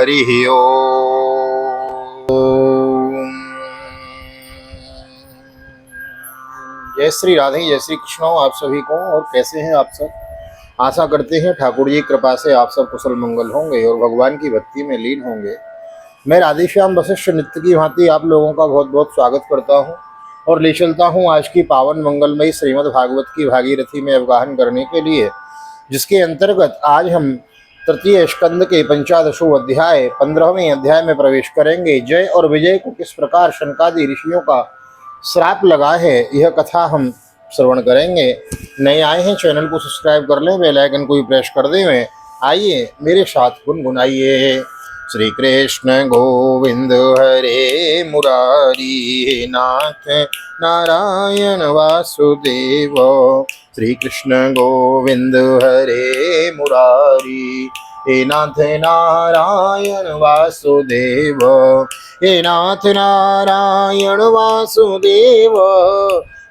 हरि ओम। जय श्री राधे, जय श्री कृष्ण आप सभी को। और कैसे हैं आप सब? आशा करते हैं ठाकुर जी कृपा से आप सब कुशल मंगल होंगे और भगवान की भक्ति में लीन होंगे। मैं राधेश्याम वशिष्ठ नित्य की भांति आप लोगों का बहुत बहुत स्वागत करता हूं और ले चलता हूं आज की पावन मंगलमयी श्रीमद् भागवत की भागीरथी में अवगाहन करने के लिए, जिसके अंतर्गत आज हम तृतीय स्कंद के 15वां अध्याय 15वें अध्याय में प्रवेश करेंगे। जय और विजय को किस प्रकार शनकादि ऋषियों का श्राप लगा है, यह कथा हम श्रवण करेंगे। नए आए हैं चैनल को सब्सक्राइब कर लें, बेल आइकन को भी प्रेस कर दें। आइए मेरे साथ गुनगुनाइए। श्री कृष्ण गोविंद हरे मुरारी, नाथ नारायण वासुदेव। श्री कृष्ण गोविंद हरे मुरारी, हे नाथ नारायण वासुदेव। हे नाथ नारायण वासुदेव,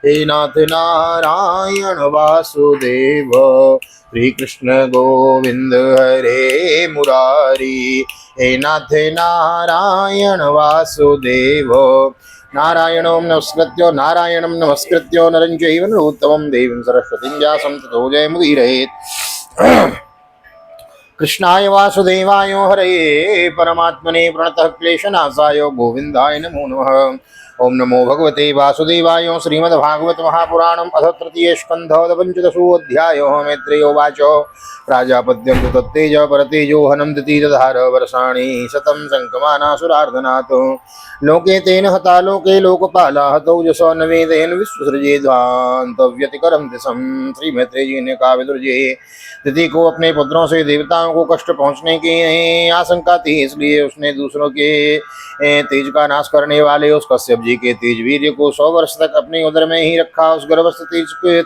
हे नाथ नारायण वासुदेव। श्री कृष्ण गोविंद हरे मुरारी, हे नाथ नारायण वासुदेव। नारायणं नमस्कृत्य नारायणं नमस्कृत्य नरं चैव नरोत्तमं देवीं सरस्वतीं व्यासं ततो जयमुदीरयेत्। कृष्णाय वासुदेवाय हरये परमात्मने प्रणतः क्लेशनाशाय गोविन्दाय नमो नमः। ओम नमो भगवते वासुदेवाय। श्रीमद्भागवत महापुराणम् अथ तृतीय स्कन्धः 15 मैत्रेयोवाच। प्राजापत्यं तु तत्तेज परतेजो हनन्ति दधार वर्षाणि शतं शङ्कमानासुरार्धनात्। लोके तेन हता लोके लोकपाला हतौ यशो न वेदेन विश्वसृजेध्वान्तव्यतिकरं दिशं। श्री मैत्रेय जी ने कहा, विदुरजी, तिथि को अपने पुत्रों से देवताओं को कष्ट पहुंचने की आशंका थी, इसलिए उसने दूसरों के तेज का नाश करने वाले उस कश्यप जी के तेज वीर्य को 100 वर्ष तक अपने उदर में ही रखा। उस गर्भस्थ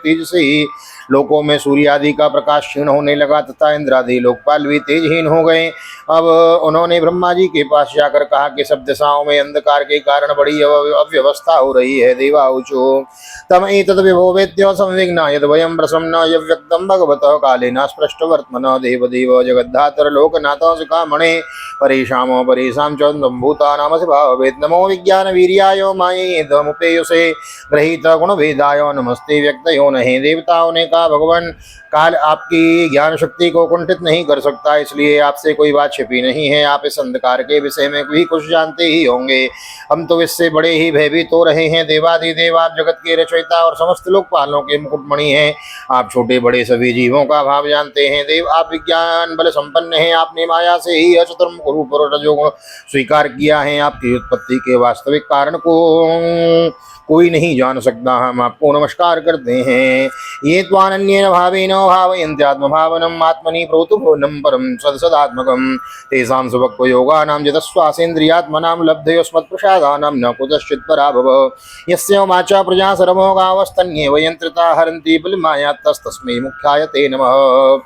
तेज से ही लोकों में सूर्य आदि का प्रकाश क्षीण होने लगा तथा इंद्रादि लोकपाल भी तेजहीन हो गए। अब उन्होंने ब्रह्मा जी के पास जाकर कहा कि सब दिशाओं में अंधकार के कारण बड़ी अव्यवस्था हो रही है। देवाऊचो तम एतद् विभो वेद्यो संविघ्ना यद् वयं प्रसन्ना यव्यक्तं भगवतः कालेन स्पृष्ट वर्त्मनः। देवदेव जगद्धातर लोकनाथः शिखामणे परेशां परेशां च भूतानामसि भावेत्। नमो विज्ञान वीर्याय मायेदमुपेयुषे ग्रहीत गुण भेदाय नमस्ते व्यक्तयो नहि। देवताओं ने कहा, भगवान, काल आपकी ज्ञान शक्ति को कुंठित नहीं कर सकता, इसलिए आपसे कोई बात छिपी नहीं है। आप इस अंधकार के विषय में भी कुछ जानते ही होंगे। हम तो इससे बड़े ही भयभीत हो रहे हैं। देवाधिदेव, आप जगत के रचयिता और समस्त लोकपालों के मुकुटमणि हैं। आप छोटे बड़े सभी जीवों का भाव जानते हैं। देव, आप विज्ञान बल संपन्न हैं। आपने माया से ही अचतुर्मुख रूप और रजोगुण स्वीकार किया है। आपकी उत्पत्ति के वास्तविक कारण को कोई नहीं जान सकता। हम आपको नमस्कार करते हैं। ये त्वानन्येन भावेन भावयन्त्यात्मभावनम् आत्मनि प्रोतुभुवनं परं सदसदात्मकं। तेषां सुभक्त्वयोगानां यतस्वासेन्द्रियात्मनां लब्धयोस्मत्प्रसादानां न कुतश्चित् पराभव। यस्य वाचा प्रजा सर्वभोगावस्तन्येव यन्त्रिता हरन्ति बलमायात्तस्तस्मै मुख्याय ते नमः।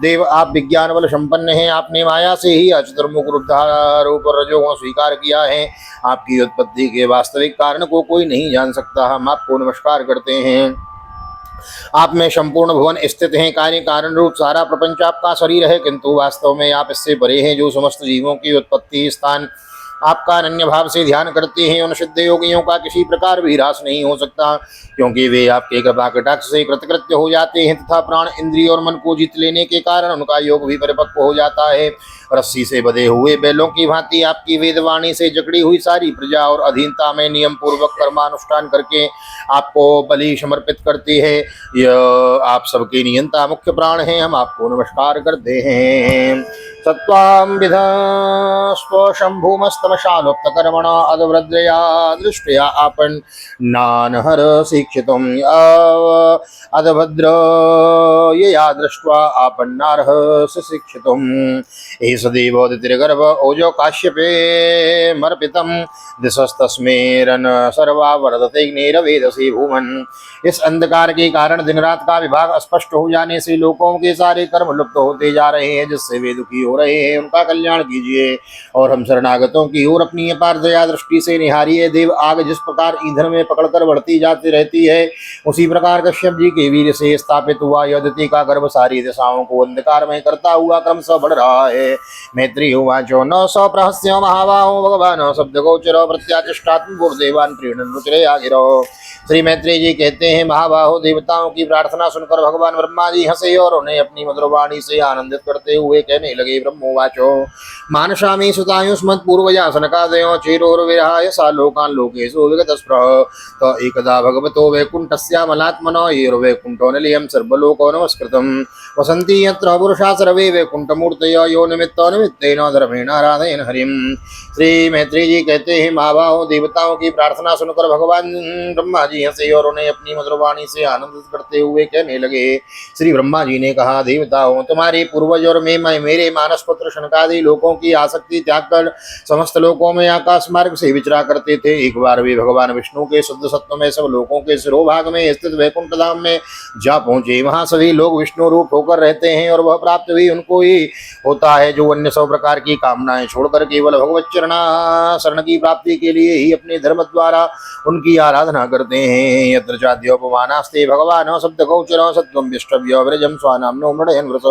देव, आप विज्ञान बल संपन्न हैं। आपने माया से ही अचतुर्मुख रूप और रजोगुण स्वीकार किया है। आपकी उत्पत्ति के वास्तविक कारण को कोई नहीं जान सकता। हम आपको नमस्कार करते हैं। आप में संपूर्ण भुवन स्थित हैं। कार्य कारण रूप सारा प्रपंच आपका शरीर है, किंतु वास्तव में आप इससे परे हैं। जो समस्त जीवों की उत्पत्ति स्थान आपका अनन्य भाव से ध्यान करते हैं, उन सिद्ध योगियों का किसी प्रकार भी ह्रास नहीं हो सकता, क्योंकि वे आपके कृपा कटाक्ष से कृतकृत्य हो जाते हैं तथा प्राण, इंद्रिय और मन को जीत लेने के कारण उनका योग भी परिपक्व हो जाता है। रस्सी से बंधे हुए बैलों की भांति आपकी वेदवाणी से जकड़ी हुई सारी प्रजा और अधीनता में नियम पूर्वक कर्मानुष्ठान करके आपको बलि समर्पित करती है। यह आप सबके नियंता मुख्य प्राण हैं। हम आपको नमस्कार करते हैं। सत्वां विधस्वशंभुमस्तमशानुक्तकर्मणा अदवृद्रया दृष्ट्या आपन्नानहर शिक्षितुम् अदभद्र यया दृष्ट्वा आपन्नार्ह शिक्षितुम्। एष देवोदितिर्गर्भ ओजो काश्यपे मर्पितं दिशस्तस्मेरन सर्वा वर्धतेग्निरवेदसी भूमन्। इस अंधकार के कारण दिन रात का विभाग स्पष्ट हो जाने से लोगों के सारे कर्म लुप्त होते जा रहे हैं, जिससे वे दुखी हो हो रहे हैं उनका कल्याण कीजिए और हम शरणागतों की ओर अपनी अपार दया दृष्टि से निहारिए। देव, आग जिस प्रकार ईंधन में पकड़कर बढ़ती जाती रहती है, उसी प्रकार कश्यप जी के वीर से स्थापित हुआ यह अदिति का गर्भ सारी दिशाओं को अंधकार में करता हुआ क्रमशः बढ़ रहा है। मैत्री उवाचो न स प्रहस्य महाबाहो भगवान शब्द गोचर प्रत्याचिष्टात्म देवान प्रीणन रुचिरे आगिरो। श्री मैत्री जी कहते हैं, महाबाहो, देवताओं की प्रार्थना सुनकर भगवान ब्रह्मा जी हंसे और उन्हें अपनी मधुर वाणी से आनंदित करते हुए कहने लगे। ब्रह्मोवाचो मानसामी सुतायुष्मत् पूर्वजा सनकादयो चिरोर्विहाय सालोकान् लोकेषु विगतस्पृह त एकदा भगवतो वैकुण्ठस्यामलात्मनो येर्वैकुण्ठो निलयं सर्वलोको नमस्कृतं वसन्ति यत्र पुरुषा सर्वे वैकुण्ठमूर्तयो यो निमित्तो निमित्तेन धर्मेण आराधयन् हरिं। श्री मैत्री जी कहते हैं, महाबाहो, देवताओं की प्रार्थना सुनकर भगवान ब्रह्मा जी हंसे और उन्हें अपनी मधुर वाणी से आनंदित करते हुए कहने लगे। श्री ब्रह्मा जी ने कहा, देवताओं, तुम्हारे पूर्वज और मैं मेरे मानस पुत्र शनकादि लोकों की आसक्ति त्याग कर समस्त लोकों में आकाश मार्ग से विचरा करते थे। एक बार वे भगवान विष्णु के शुद्ध सत्व में सब लोकों के सिरोभाग में स्थित वैकुंठ धाम में जा पहुंचे। वहां सभी लोग विष्णु रूप होकर रहते हैं और वह प्राप्त भी उनको ही होता है जो अन्य सब प्रकार की कामनाएं छोड़कर केवल भगवत शरण की प्राप्ति के लिए ही अपने धर्म द्वारा उनकी आराधना करते हैं। यत्र चाद्योपमानास्ते भगवान शब्द गौचर सत्वं विष्टव्य व्रजम स्वानाम्नो मृडयन् व्रत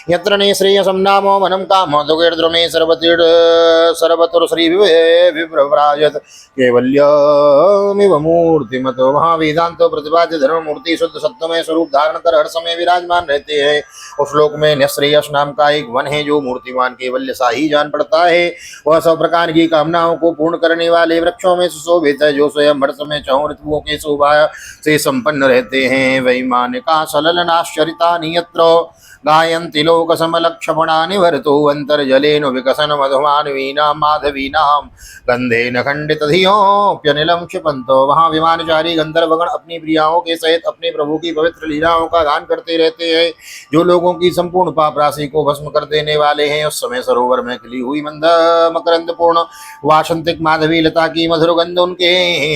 यत्र ने श्रेयसं नामो मनम काम दुर्गेर्द्रुमे सर्वतुर श्री विव्रव्राजत कैवल्यमिव मूर्तिमतो। वहाँ वेदांतो प्रतिपाद्य धर्म मूर्ति शुद्ध सत्वमय स्वरूप धारण कर हर समय विराजमान रहते हैं। उस श्लोक में निश्रेयस नाम का एक वन है जो मूर्तिमान केवल्य सा ही जान पड़ता है। वह सब प्रकार की कामनाओं को पूर्ण करने वाले वृक्षों में सुशोभित है जो स्वयं हर समय चौं ऋतुओं के शोभा से संपन्न रहते हैं। वैमानिका सललनाश्चरितानि यत्र गायन्ति लोकसमलक्षपणानि वरतो अन्तर्जलेन विकसन मधुमानवीनां माधवीनां गंधेन खंडित धियोऽप्यनिलं क्षिपन्तो। वहाँ विमानचारी गंधर्वगण अपनी प्रियाओं के सहित अपने प्रभु की पवित्र लीलाओं का गान करते रहते हैं जो लोगों की संपूर्ण पाप राशि को भस्म कर देने वाले हैं। उस समय सरोवर में खिली हुई मंद मकरंद पूर्ण वासंतिक माधवी लता की मधुर गंध उनके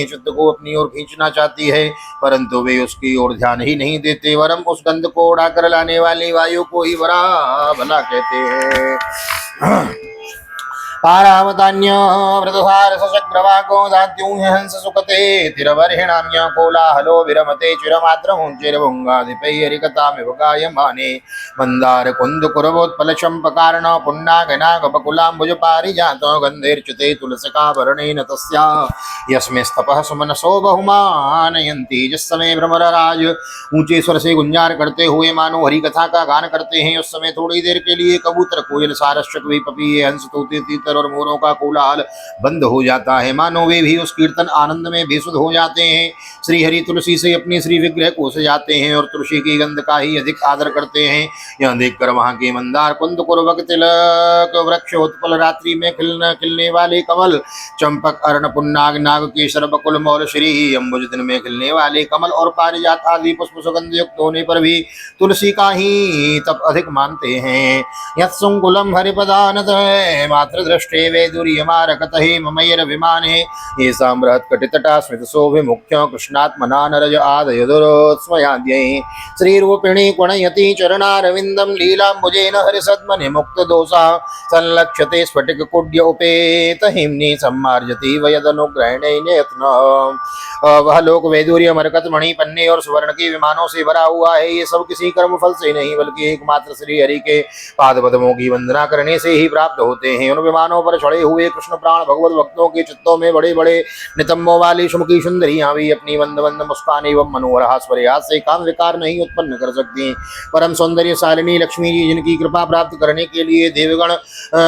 चित्त को अपनी ओर खींचना चाहती है, परंतु वे उसकी ओर ध्यान ही नहीं देते, वरम उस गंध को उड़ाकर लाने वाली वायु को ही बड़ा भला कहते हैं। पारावतान्य व्रतसार सचक्रवाको दात्यूं हंस सुकते तिरवर्हिणाम्य कोलाहलो विरमते चिरमात्रं चिरभुङ्गाधिपैरिकतामिव गायमाने मंदार कुंद कुरवोत्पल चंपकार्ण पुन्नागनागबकुलाम्बुज पारिजातो गन्धैर्च्युते तुलसिकाभरणेन तस्या यस्मिस्तपः सुमनसो बहुमानयन्ति। जिस समय भ्रमरराज ऊंचे स्वर से गुंजार करते हुए मानो हरि कथा का गान करते हैं, उस समय थोड़ी देर के लिए कबूतर, कोयल, सारस, चकवी, पपीहे, हंस, तोते, तीतर और मोरों का कोलाहल बंद हो जाता है, मानो वे भी उस कीर्तन आनंद में बेसुध हो जाते हैं। श्री हरि तुलसी से अपने श्री विग्रह को सजाते हैं और तुलसी की गंध का ही अधिक आदर करते हैं। यह देखकर वहां के मंदार, कुंद, कुरवक, तिलक वृक्ष, उत्पल रात्रि में खिलने वाले कमल, चंपक, अर्ण, पुन्नाग, नाग, केसर, बकुल, मौल, श्री अंबुज दिन में खिलने वाले कमल और पारिजात आदि पुष्प सुगंध युक्त होने पर भी तुलसी का ही तप अधिक मानते हैं। यत्सुंकुलम हरिपदानत मात्र दृष्टे वैदुर्यमारकतहे ममैर विमाने ये साम्रहत कटितटा स्मित शोभे मुख्य कृष्णात्मना नरज आदयदुरोत्स्मयाद्यै श्रीरूपिणी गुणयति चरणारविन्दं लीलाम्बुजेन हरिसद्मने मुक्त दोषा संलक्ष्यते स्फटिक कुड्य उपेत हिम्नि सम्मार्जति वयदनुग्रहणेन यत्न। वह लोक वैदुर्य, मरकत, मणि, पन्ने और सुवर्ण के विमानों से भरा हुआ है। ये सब किसी कर्म फल से नहीं बल्कि एकमात्र श्री हरि के पाद पद्मों की वंदना करने से ही प्राप्त होते हैं। उन विमानों पर चढ़े हुए कृष्ण प्राण भगवत भक्तों के चित्तों में बड़े बड़े नितंबों वाली सुमुखी सुंदरियां भी अपनी मंद मंद मुस्कान एवं मनोहर हास्यहास से काम विकार नहीं उत्पन्न कर सकती। परम सौंदर्य शालिनी लक्ष्मी जी जिनकी कृपा प्राप्त करने के लिए देवगण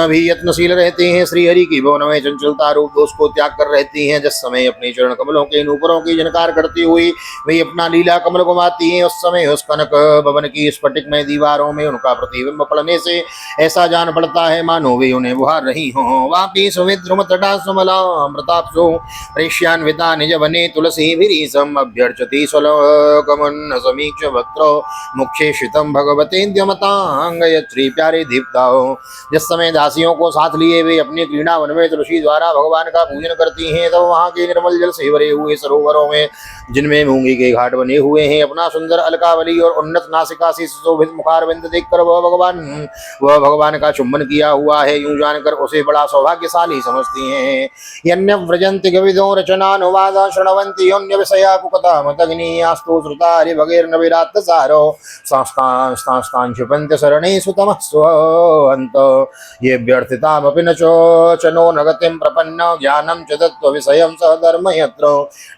भी यत्नशील रहते हैं, श्री हरि की भवन में चंचलता रूप दोष को त्याग कर रहती हैं। जिस समय अपने चरण कमलों के नूपुरों की झनकार करती हुई वे अपना लीला कमल घुमाती हैं, उस समय उस कनक भवन की स्फटिक में दीवारों में उनका प्रतिबिंब पड़ने से ऐसा जान पड़ता है मानो वे उन्हें बुहार रही हो। वापी सुमिद्रुम तटा सुमलामृताप्सु प्रेष्यान्विता निज वने तुलसी विरीसम अभ्यर्चति स्वलोकमन्न समीक्ष वक्त्रो मुख्ये शितम भगवतेन्द्यमतांग श्री प्यारे दीप्ताओ। जिस समय दासियों को साथ लिए वे अपने क्रीड़ा वन में तुलसी द्वारा भगवान का पूजन करती हैं, तब वहाँ के निर्मल जल से भरे हुए सरोवरों में, जिनमें मूंगी के घाट बने हुए हैं। अपना सुंदर अलकावली और उन्नत नासिका से सुशोभित मुखारविंद देखकर वह भगवान का चुंबन किया हुआ है, यूं जानकर उसे बड़ा सौभाग्यशाली समझती हैं। यन्य व्रजन्ति गविदो रचनानुवाद शृण्वन्ति योन्य विषया कुकथा मतग्नियास्तु श्रुता हरिभगैर्न विराट सारो संस्थान क्षिपन्ति शरणेषु तमः स्वहन्त ये व्यर्थितामपि न चोचनो न गतिं प्रपन्नो ज्ञानं च तत्त्वविषयं स धर्म यत्र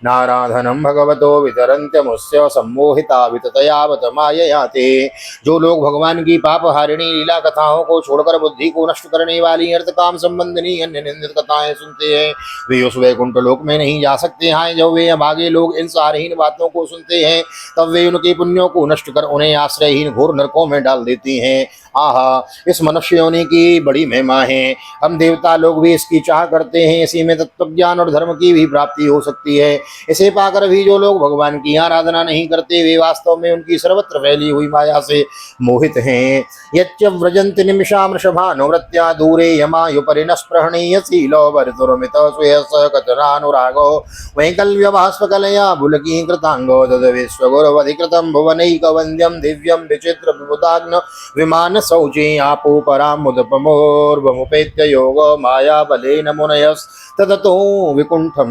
नाराधनं भगवतो वितरन्त्यमुस्य सम्मोहिता विततयावत मायया ते। जो लोग भगवान की पाप हारिणी लीला कथाओं को छोड़कर बुद्धि को नष्ट करने वाली अर्थ काम संबंधिनी अन्य निंदित कथाएं सुनते हैं, वे उस वैकुंठ लोक में नहीं जा सकते हैं। जब वे अभागे लोग इन सारहीन बातों को सुनते हैं, तब वे उनके पुण्यों को नष्ट कर उन्हें आश्रयहीन घोर नरकों में डाल देती हैं। आहा, इस मनुष्य योनि की बड़ी महिमा है। हम देवता लोग भी इसकी चाह करते हैं। इसी में तत्वज्ञान और धर्म की भी प्राप्ति हो सकती है। इसे पाकर भी जो लोग भगवान की आराधना नहीं करते, वे वास्तव में उनकी सर्वत्र फैली हुई माया से मोहित हैं। यच्च व्रजन्ति निमिषां वृषभानुवृत्त्या दूरे यमायुपरिणः स्पृहणीयशीलो वरतुर्मितः स्वेयस कथनानुरागो वैकल्यभास्वकलया बुलकीकृताङ्गो तद्विश्वगुरवधिकृतं भुवनैकवन्द्यं दिव्यं विचित्र विबुधाग्न विमान सौचे आपो परामुदपमोर्वमुपेत्य योग माया बलेन मुनयस्ततो विकुंठम।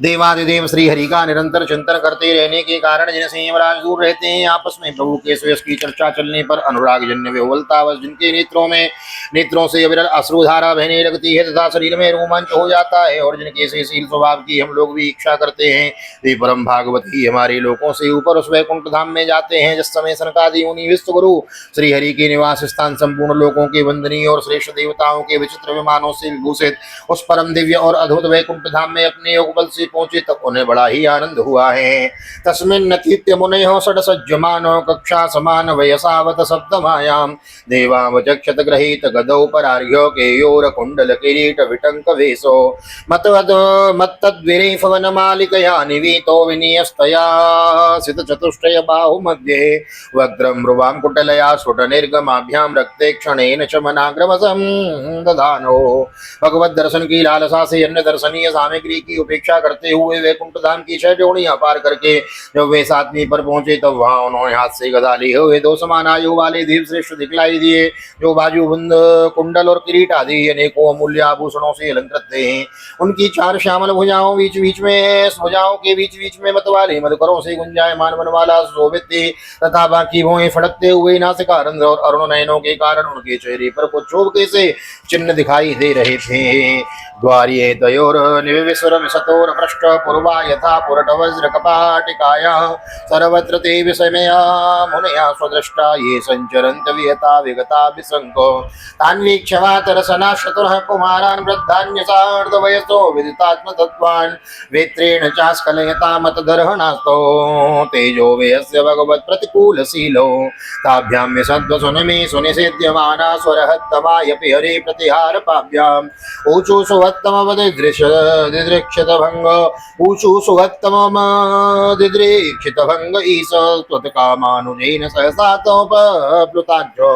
देवादिदेव श्री हरि का निरंतर चिंतन करते रहने के कारण जिनसे यमराज दूर रहते हैं, आपस में प्रभु के सुयश की चर्चा चलने पर अनुराग जन्य विह्वलतावश जिनके नेत्रों से अविरल अश्रुधारा बहने लगती है तथा शरीर में रोमांच हो जाता है, और जिनके से शील स्वभाव की हम लोग भी इच्छा करते हैं, वे परम भागवती हमारे लोकों से ऊपर उस वैकुंठ धाम में जाते हैं। जिस समय सनकादि मुनि विश्व गुरु श्री हरि के निवास स्थान संपूर्ण लोकों के वंदनीय और श्रेष्ठ देवताओं के विचित्र विमानों से विभूषित उस परम दिव्य और अद्भुत वैकुंठ धाम में अपने योग बल से पहुंचे, तब उन्हें बड़ा ही आनंद हुआ है। तस्मिन् नतीत्य मुनयो षड्सज्जमानो कक्षा समान वयसावत सप्तमायां देवावचक्षत गृहीत गदौ परार्घ्यो केयोर कुंडल किरीट विटंक वेशो मत्तद्विरे फवनमालिकया निवीतो विनियस्तया सित चतुष्टय बाहु मध्ये वक्त्रं मृवां कुटलया स्फुट निर्गमाभ्यां रक्ते क्षणेन च मनाग्रवसं दधानो। भगवत दर्शन की लालसा से अन्य दर्शनीय सामग्री की उपेक्षा करते हुए वैकुंठ धाम की 6 ड्योढ़ियां पार करके जब वे 7वीं पर पहुंचे, तब वहां उन्होंने हाथ से गदा लिए हुए 2 समान आयु वाले देव श्रेष्ठ दिखलाई दिए, जो बाजूबंद कुंडल और किरीट आदि अनेकों अमूल्य आभूषणों से अलंकृत थे। उनकी 4 श्यामल भुजाओं के बीच बीच में मतवाली मधुकरों से गुंजायमान बनवाला शोभित थे, तथा बाकी भुएं फड़कते हुए नासिका रंध्र और अरुण नयनों के कारण उनके चेहरे पर कुछ चोबके से चिन्ह दिखाई दे रहे थे। द्वार्ये तयोर निविसुर विशतोर पृष्ठ पूर्वा यथा पुरट वज्र कपाटिकाया सर्वत्र ते विषमया मुनया स्वदृष्टा ये संचरन्त विहता विगता विसंको तान्वीक्षवातरसना शतुरः कुमारान् वृद्धान्यसार्ध वयसो विदितात्म तत्त्वान् वेत्रेण चास्कलयता मतदर्हणास्तो तेजो वेयस्य भगवत् प्रतिकूलशीलो ताभ्यां विसद्वसुनिमे सुनिषेध्यमाना स्वरहत्तमायपि हरे प्रतिहार पाभ्याम् ऊचु सुवत्तमवदिदृक्षित भंग ऊचु सुवत्तमदिदृक्षित भंग ईश त्वत्कामानुजेन सहसा तोप्लुताज्जो।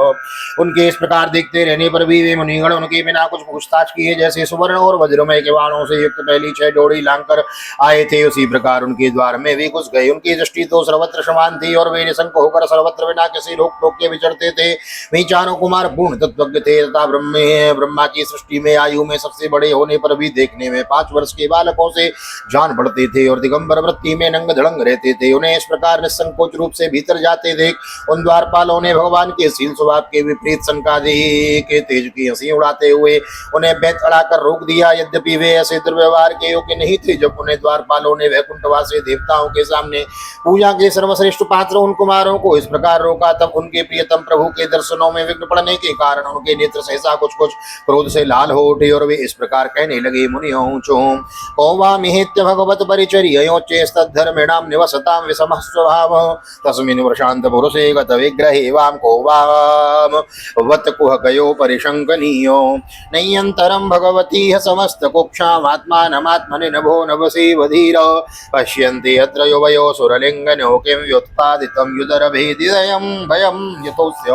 उनके इस प्रकार देखते रहने पर भी वे मुनिगण उनके बिना कुछ पूछताछ किए जैसे सुवर्ण और वज्रमय के बाणों से युक्त पहली 6 ड्योढ़ी लांघकर आए थे, उसी प्रकार उनके द्वार में भी घुस गए। उनकी दृष्टि तो सर्वत्र समान थी और वे निशंक होकर सर्वत्र बिना किसी रोक टोक के विचरते थे। वे चारों कुमार पूर्ण तत्वज्ञ थे तथा ब्रह्मा की सृष्टि में आयु में सबसे बड़े होने पर भी देखने में 5 वर्ष के बालकों से जान पड़ते थे और दिगंबर वृत्ति में नंग धड़ंग रहते थे। उन्हें इस प्रकार निसंकोच रूप से भीतर जाते देख उन द्वारपालों ने भगवान के शील स्वभाव के विपरीत सनकादि के तेज की हंसी उड़ाते हुए उन्हें बैत अड़ाकर रोक दिया। यद्यपि वे ऐसे दुर्व्यवहार के योग्य नहीं थे। जब उन्हें द्वारपालों ने वैकुंठवासी देवताओं के सामने पूजा के सर्वश्रेष्ठ पात्र उन कुमारों को इस प्रकार रोका, तब उनके प्रियतम प्रभु के दर्शनों में विघ्न पड़ने के कारण उनके नेत्र सहसा कुछ क्रोध से लाल हो उठे और वे इस प्रकार कहने लगे, मुनियों को वा मिहित्य भगवत परिचर्योच्चेस्तद्धर्मिणां निवसतां विषमः स्वभावः तस्मिन् प्रशांत पुरुषे गत विग्रहे वाम को वाम वत कुहकयो परिशंकनीयो नय्यन्तरं भगवती समस्त कुक्षामात्मानमात्मनि नभो नभसि वधीर पश्यन्ति यत्र युवयो सुरलिंगनो किं व्युत्पादितं युदरभेदिदयं भयं यतोस्य।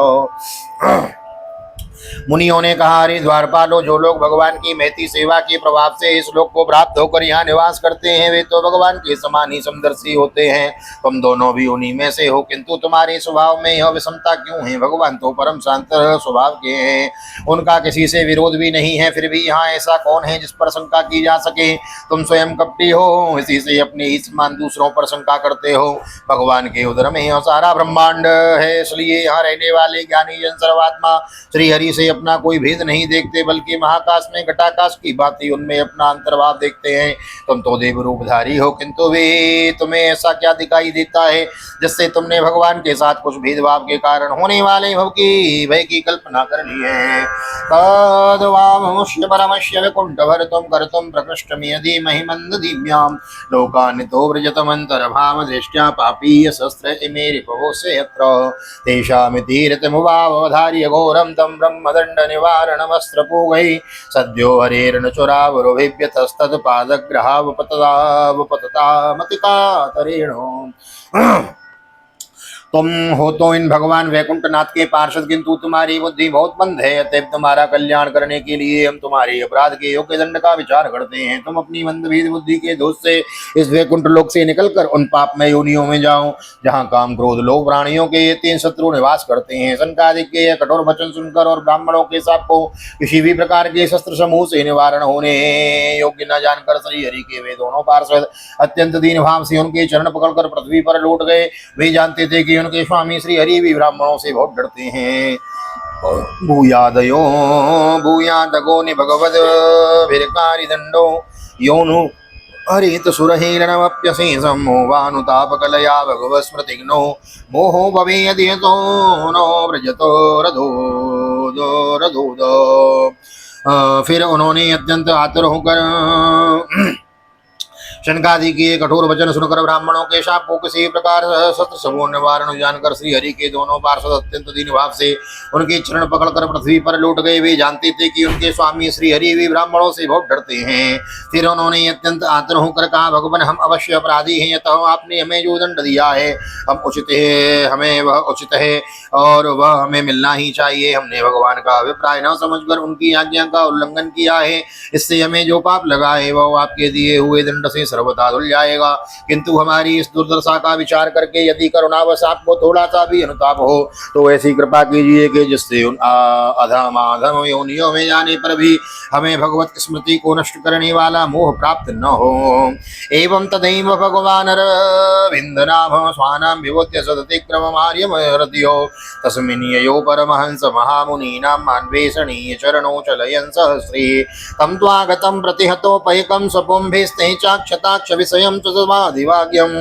मुनियों ने कहा, अरे द्वारपालो, जो लोग भगवान की महती सेवा के प्रभाव से इस लोक को प्राप्त होकर यहाँ निवास करते हैं वे तो भगवान के समान ही समदर्शी होते हैं। तुम दोनों भी उन्हीं में से हो, किंतु तुम्हारे स्वभाव में यह विषमता क्यों है? भगवान तो परम शांत स्वभाव के हैं, उनका किसी से विरोध भी नहीं है, फिर भी यहाँ ऐसा कौन है जिस पर शंका की जा सके? तुम स्वयं कपटी हो, इसी से अपने ही समान दूसरों पर शंका करते हो। भगवान के उदर में यह सारा ब्रह्मांड है, इसलिए यहाँ रहने वाले ज्ञानी जन सर्वात्मा श्री हरि से अपना कोई भेद नहीं देखते, बल्कि महाकाश में घटाकाश की भांति उनमें अपना अंतर्भाव देखते हैं। तुम तो देव रूपधारी हो, किंतु वे तुम्हें ऐसा क्या दिखाई देता है जिससे तुमने भगवान के साथ कुछ भेदभाव के कारण होने वाले भय की कल्पना कर ली है? तद्वामश्य परमश्य वैकुंठभरतुं कर्तुं प्रकृष्टमियदि महिमन्द दिव्यां लोकान्तो व्रजतमन्तर्भाव दृष्ट्या पापीय शस्त्र इमे रिपवोऽस्य यत्र तेषामिति ऋतमुवावधार्य घोरं तं ब्रह्मदण्ड निवारणमस्त्रपूगैः सद्यो हरेर्नचुरावरुभिभ्यतस्तत्पादग्रहावपततामतिकातरेणो। तुम हो तो इन भगवान वैकुंठनाथ के पार्षद, किंतु तुम्हारी बुद्धि बहुत मंद है, अतएव तुम्हारा कल्याण करने के लिए हम तुम्हारे अपराध के योग्य दंड का विचार करते हैं। तुम अपनी मंदभेद बुद्धि के दोष से इस वैकुंठ लोक से निकलकर उन पापमय योनियों में जाओ जहाँ काम क्रोध लोभ प्राणियों के ये 3 शत्रु निवास करते हैं। सनकादिक के यह कठोर वचन सुनकर और ब्राह्मणों के साप को किसी भी प्रकार के शस्त्र समूह से निवारण होने योग्य न जानकर श्री हरि के वे दोनों पार्षद अत्यंत दीन भाव से उनके चरण पकड़कर पृथ्वी पर लौट गए। वे जानते थे कि उनके स्वामी श्री हरि भी ब्राह्मणों से बहुत डरते हैं। भूयादयो भूयादगो नि भगवद भिरकारी दंडो योनु हरित सुरहेरणमप्यशेषं मोहानुतापकलया भगवस्मृतिघ्नो मोहो भवेयदियतो नो व्रजतो रधो फिर उन्होंने अत्यंत आतुर होकर शनकादि के कठोर वचन सुनकर ब्राह्मणों के शाप को किसी प्रकार शस्त्र समूह निवारण जानकर श्री हरि के दोनों पार्षद अत्यंत दीन भाव से उनके चरण पकड़कर पृथ्वी पर लौट गए। वे जानते थे कि उनके स्वामी श्री हरि भी ब्राह्मणों से बहुत डरते हैं। फिर उन्होंने अत्यंत आतुर होकर कहा, भगवान हम अवश्य अपराधी हैं, अतः आपने हमें जो दंड दिया है हम उचित है, हमें वह उचित है और वह हमें मिलना ही चाहिए। हमने भगवान का अभिप्राय न समझकर उनकी आज्ञा का उल्लंघन किया है, इससे हमें जो पाप लगा है वह आपके दिए हुए दंड से सर्वथा धुल जाएगा। किंतु हमारी इस दुर्दशा का विचार करके यदि करुणावश आपको थोड़ा सा भी अनुताप हो तो ऐसी कृपा कीजिए कि जिससे उन अधम अधम योनियों में जाने पर भी हमें भगवत स्मृति को नष्ट करने वाला मोह प्राप्त न हो। एवं तदैव भगवान अरविंदनाभ स्वानां विभूत्य सदति क्रममार्यमहृदयो तस्मिन् ययो परमहंस महामुनीनां मान्वेषणीय चरणो चलयन् सहस्रे तं त्वागतं प्रतिहतोपैकं स्वपुंभिस्ते चाक्षताक्ष विषयं च समाधिभाग्यं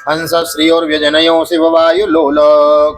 हंस श्रियोर्व्यजनयो शिववायुलोल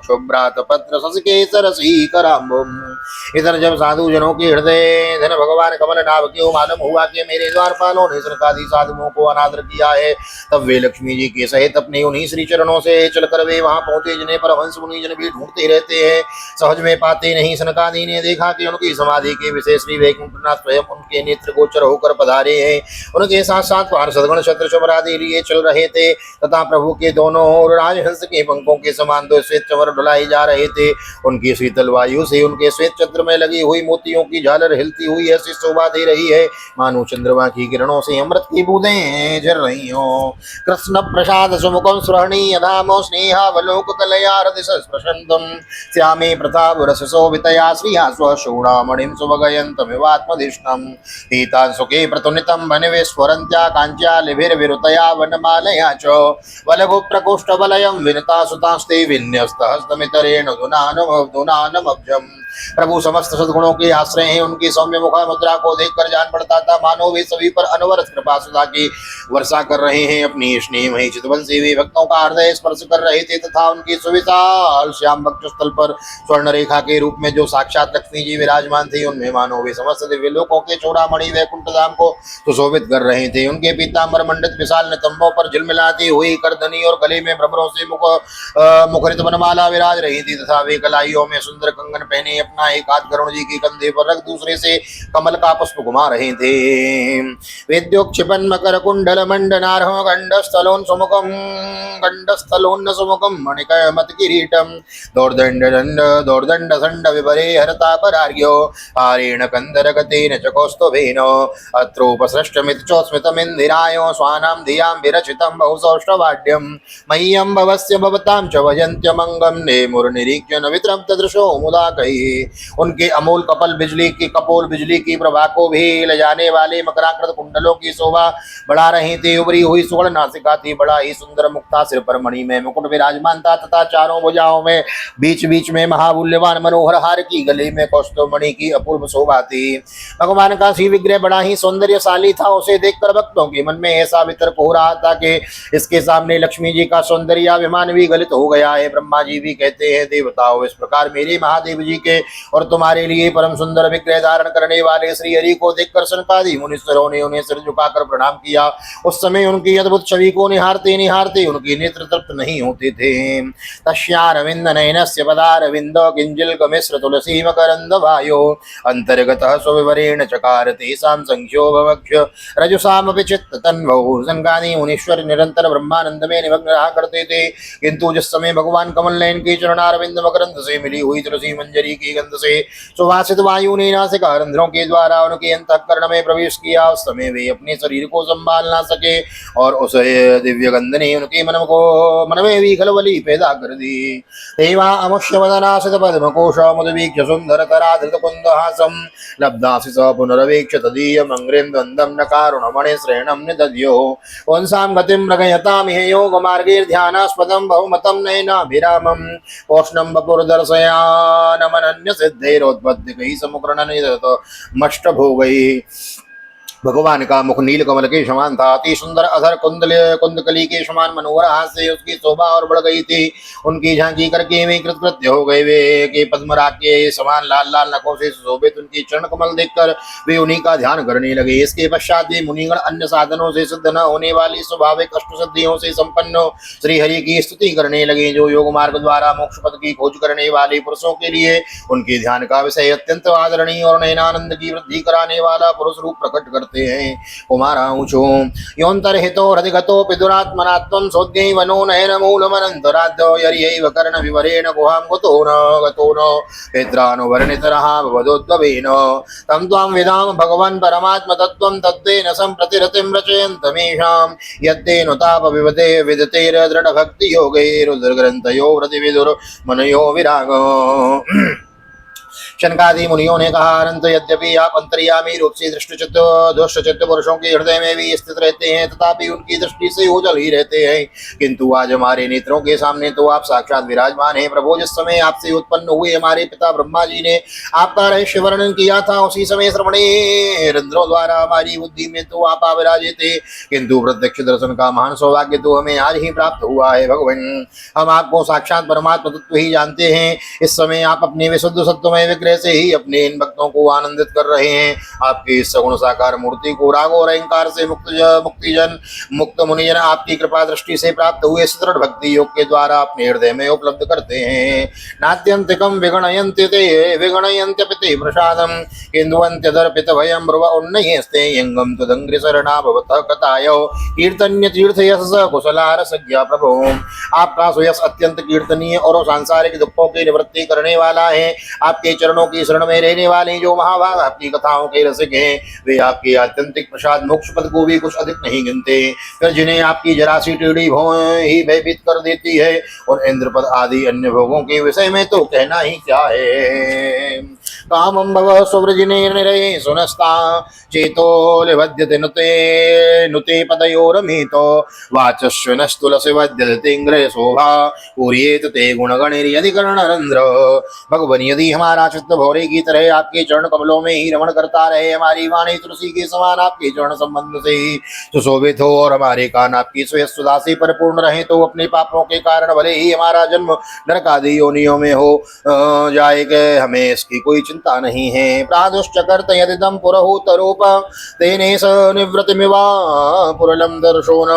क्षुभ्रात पत्र शशिकेसर सीकराम्बुम्। इधर जब साधु जनों के हृदय धन भगवान कमल नाभ को मालूम हुआ कि मेरे द्वारपालों ने सनकादि साधुओं को अनादर किया है, तब वे लक्ष्मी जी के सहित अपने उन्हीं श्री चरणों से चलकर वे वहां पहुंचे जिन्हें परमहंस मुनि जन भी ढूंढते रहते हैं, सहज में पाते नहीं। सनकादि ने देखा कि उनकी समाधि के विषय श्री वैकुंठनाथ स्वयं उनके नेत्र गोचर होकर पधारे हैं। उनके साथ साथ पार्षदगण छत्र चमरादि लिए चल रहे थे तथा प्रभु के दोनों ओर राजहंस के पंखों के समान 2 श्वेत चंवर ढुलाई जा रहे थे। उनकी शीतल वायु से उनके श्वेत छत्र में लगी हुई मोतियों की झालर हिलती हुई ऐसी शोभा दे रही है मानो चंद्रमा की किरणों से अमृत की बूंदें झर रही हो। कृष्ण प्रसाद सुमुखम स्रहणीय धामो स्नेहावलोक कलया हृदय स्पृशन्तम श्यामे प्रताप रस शोभितया श्रिया स्वशूणामणिं सुभगयन्तमिवात्मधिष्णं पीतान् सुखे प्रतुनितं वनवेश्वरन्त्या काञ्च्या लिभिर्विरुतया वनमालया च वलभु प्रकोष्ठवलयं विनता सुतास्ते विन्यस्तहस्तमितरेण धुनानमब्जम्। प्रभु समस्त सद्गुणों के आश्रय हैं। उनकी सौम्य मुख मुद्रा को देखकर जान पड़ता था मानो वे सभी पर अनवरत कृपा सुधा की वर्षा कर रहे हैं। अपनी स्नेहमयी चितवन से वे भक्तों का हृदय स्पर्श कर रहे थे तथा उनकी सुविशाल श्याम वक्षस्थल पर स्वर्ण रेखा के रूप में जो साक्षात लक्ष्मी जी विराजमान थी उनमें मानो वे समस्त दिव्य लोकों के चूड़ामणि वैकुंठ धाम को सुशोभित कर रहे थे। उनके पीतांबर मंडित विशाल नितंबों पर झिलमिलाती हुई करधनी और गले में भ्रमरों से मुखरित वनमाला विराज रही थी तथा वे कलाइयों में सुंदर कंगन पहने अपना एक हाथ गरुड़ जी के कंधे पर रख दूसरे से कमल का पुष्प घुमा रहे थे। वेद्योक्षिपन मकर कुंडल मंडनार गंडस्थलोन सुमुखम गंडस्थलोन्न सुमुखम मणिकय मत किरीटम दौर्दंड संड विपरे हरता परार्यो हारेण कंदर गतेन च कौस्तुभेन अत्रोपसृष्टमित चोस्मितमिन्दिरायो स्वानां धियां विरचितं बहुसौष्ठवाड्यं मह्यं भवस्य भवतां च भजन्त्यमंगम नेमुर्निरीक्ष्य न वित्रप्तदृशो मुदा कही। उनके अमूल कपोल बिजली की प्रभा को भी ले जाने वाले मकराकृत कुंडलों की शोभा बढ़ा रही थी। उभरी हुई सुवर्ण नासिका थी, बड़ा ही सुंदर मुक्ता, सिर पर मणि में मुकुट विराजमान था तथा चारों भुजाओं में बीच बीच में महामूल्यवान मनोहर हार की, गले में कौस्तुभ मणि की अपूर्व शोभा थी। भगवान का श्री विग्रह बड़ा ही सौंदर्यशाली था। उसे देखकर भक्तों के मन में ऐसा वितर्क हो रहा था कि इसके सामने लक्ष्मी जी का सौंदर्याभिमान भी गलित हो गया है। ब्रह्मा जी भी कहते हैं, देवताओं इस प्रकार मेरे महादेव जी के और तुम्हारे लिए परम सुंदर विग्रह धारण करने वाले श्री हरि को देखकर सनकादि मुनीश्वरों ने उन्हें सिर झुकाकर प्रणाम किया। उस समय उनकी अद्भुत छवि को निहारते निहारते उनके नेत्र तृप्त नहीं होते थे। तस्यारविंद नयनस्य पदारविंद किंजिल मिश्र तुलसी मकरंद वायो अंतर्गतः स्वविवरेण चकार तेषां संख्यो भवक्ष रजसामपि चित्त तन्वौ। सनकादि मुनीश्वर निरंतर ब्रह्मानंद में निमग्न रहा करते थे, किंतु जिस समय भगवान कमल नयन के चरणारविंद मकरंद से मिली हुई तुलसी मंजरी की गंध से सुवासित वायु ने नासिका रंध्रों के द्वारा उनके अंतःकरण में प्रवेश किया, उस समय वे अपने शरीर को संभाल ना सके और उस दिव्य गंध ने उनके मन में भी खलबली पैदा कर दी। देवा अमुष्य वदनासित पद्मकोश मुदवीक्ष सुंदर तराधृत कुंदहासम लब्धासि स पुनरवेक्ष तदीय मंग्रें द्वंद्वं न कारुणमणि श्रेणं निदध्यो वंसां गतिं मृगयतां हि योग मार्गैर्ध्यानास्पदं बहुमतं नयनाभिरामं पोष्णं वपुर्दर्शयानमनन्य सिद्धैरोत्पत्तिकैः समुग्रणनिधत मष्ट भोगैः। भगवान का मुख नील कमल के समान था, अति सुंदर अधर कुंदकली के समान मनोहर हाथ से उसकी शोभा और बढ़ गई थी। उनकी झांकी करके वे कृतकृत्य हो गए। वे के पद्मराग के समान लाल लाल नखों से सुशोभित उनकी चरण कमल देखकर वे उन्हीं का ध्यान करने लगे। इसके पश्चात वे मुनिगण अन्य साधनों से सिद्ध न होने वाली स्वाभाविक अष्ट सिद्धियों से संपन्न श्री हरि की स्तुति करने लगे, जो योग मार्ग द्वारा मोक्ष पद की खोज करने वाले पुरुषों के लिए उनके ध्यान का विषय अत्यंत आदरणीय और नयनानंद की वृद्धि कराने वाला पुरुष रूप प्रकट करते हैं। कुमारा ऊचो योन्तर्हितो हृदिगतो पिदुरात्मनात्वं सोद्यै वनो नयन मूलमनन्तराद्यो यर्यैव कर्ण विवरेण गुहां गतो न पित्रानुवर्णितरः भवदोद्भवेन तं त्वां विदाम भगवन् परमात्म तत्त्वं तत्तेन सम्प्रतिरतिं रचयन्तमीशां यत्तेनुताप विदतेर्दृढभक्तियोगैरुद्रग्रन्थयो हृदिविदुर्मनयो विरागो। शनकादि मुनियों ने कहा, अनंत यद्यपि आप अंतर्यामी रूप से दुष्टचित्त पुरुषों के हृदय में भी स्थित रहते हैं, तथापि उनकी दृष्टि से ओझल ही रहते हैं, किंतु आज हमारे नेत्रों के सामने तो आप साक्षात विराजमान हैं। प्रभु, जिस समय आपसे उत्पन्न हुए हमारे पिता ब्रह्मा जी ने आपका रहस्य वर्णन किया था, उसी समय श्रवणे रंध्रों द्वारा हमारी बुद्धि में तो आप विराजे थे, किंतु प्रत्यक्ष दर्शन का महान सौभाग्य तो हमें आज ही प्राप्त हुआ है। भगवान, हम आपको साक्षात परमात्मा तत्व ही जानते हैं। इस समय आप अपने विशुद्ध सत्वमय विग्रह से ही अपने इन भक्तों को आनंदित कर रहे हैं। आपकी सगुण साकार मूर्ति को राग और अहंकार से मुक्त मुनिजन आपकी कृपा दृष्टि से प्राप्त हुए सुदृढ़ भक्ति योग के द्वारा अपने हृदय में उपलब्ध करते हैं। नात्यंतिकम विगणयन्त्यपिते प्रसादम किंद्वन्त्यदर्पित भयं ब्रुव उन्नयस्ते यंगम तुदंग्रि शरणा भवतः कथायो कीर्तन्य तीर्थ यश कुशलार सज्ञा। प्रभु, आपका सुयश अत्यंत कीर्तनीय और सांसारिक दुखों की निवृत्ति करने वाला है। आपके चरणों की शरण में रहने वाले जो महाभाग आपकी कथाओं के रसिक हैं, वे आपके आत्यंतिक प्रसाद मोक्ष पद को भी कुछ अधिक नहीं गिनते। फिर जिन्हें आपकी जरासी टेढ़ी भौं ही भयभीत कर देती है, और इंद्रपद आदि अन्य भोगों के विषय में तो कहना ही क्या है। कामं भव सुवृजिने निरये सुनस्ता चेतो लिवद्यते नुते पदयोरमितो वाचस्विनस्तुलसी वद्यते शोभा पूर्येत ते गुणगणिर्यधिकरणरंध्र। भगवान, यदि हमारा चित्त भौरे की तरह आपके चरण कमलों में ही रमण करता रहे, हमारी वाणी तुलसी के समान आपके चरण संबंध से ही सुशोभित हो और हमारे कान आपकी सुधा से परिपूर्ण रहे, तो अपने पापों के कारण भले ही हमारा जन्म नरक आदि योनियों में हो जाए, हमें इसकी कोई कोई चिंता नहीं है। प्रादुश्चकर्त यदिदं पुरहूतरूप तेने स निवृत्तिमिवा पुरलं दर्शो न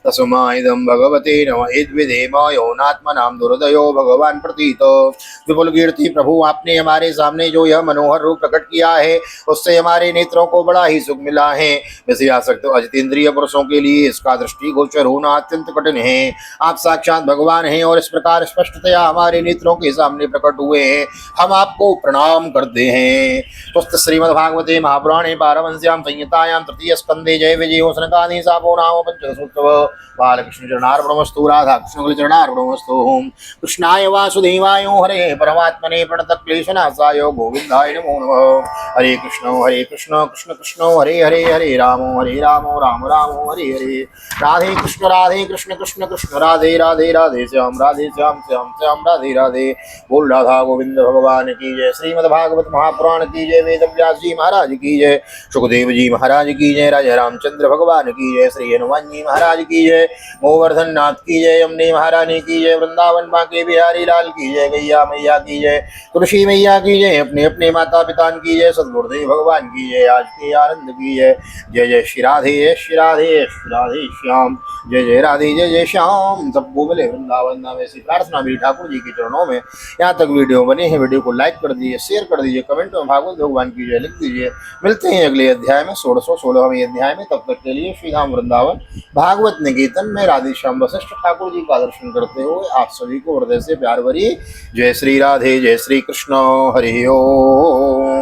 तस्माइदं भगवते नमः इद्विधेम यौनात्मनां दुर्दयो भगवान प्रतीत। विपुल कीर्ति प्रभु, आपने हमारे सामने जो यह मनोहर रूप प्रकट किया है उससे हमारे नेत्रों को बड़ा ही सुख मिला है। विषयासक्त अजितेंद्रिय पुरुषों के लिए इसका दृष्टि गोचर होना अत्यंत कठिन है। आप साक्षात भगवान हैं और इस प्रकार स्पष्टतया हमारे नेत्रों के सामने प्रकट हुए हैं। हम आपको प्रणाम करते हैं। पुस्त श्रीमद्भागवते महापुराणे पारमहंस्यां संहितायां तृतीय स्कंदे जय विजयो सनकादि शापो नाम पंचदशोत्सव। बालकृष्ण चरणार्पणमस्तु, राधा कृष्ण चरणार्पणमस्तु। कृष्णाय वासुदेवाय हरे परमात्मने प्रणतक्लेशनाशाय गोविंदाय नमो नमः। हरे कृष्ण कृष्ण कृष्ण हरे हरे, हरे राम राम राम हरे हरे। राधे कृष्ण कृष्ण कृष्ण राधे राधे, राधे श्याम श्याम श्याम राधे राधे। बोल राधा गोविंद भगवान की जय। श्रीमद्भागवत महापुराण की जय। वेद व्यास जी महाराज की जय। सुखदेव जी महाराज की जय। राजा रामचंद्र भगवान की जय। श्री हनुमान जी महाराज की जय। गोवर्धन नाथ की जय। यमुने महारानी की जय। वृंदावन बांके बिहारी लाल की जय। गैया मैया की जय। तुलसी मैया की जय। अपने अपने माता पिता की जय। सदगुरुदेव भगवान की जय। आज के आनंद की जय। जय जय श्री राधे, जय श्री राधे, श्री राधे श्याम। जय जय राधे, जय जय श्याम। सबको मिले वृंदावन धाम। ऐसी प्रार्थना मेरी ठाकुर जी के चरणों में। यहाँ तक वीडियो बने हैं, वीडियो को लाइक कर दीजिए, शेयर कर दीजिए, कमेंट में भागवत भगवान की जय लिख दीजिए। मिलते हैं अगले अध्याय में 1616वें अध्याय में। तब तक के लिए श्री धाम वृंदावन भागवत निकेतन में राधे श्याम वशिष्ठ ठाकुर जी का दर्शन करते हुए आप सभी को हृदय से प्यार भरी जय श्री राधे, जय श्री कृष्ण। हरि ओम।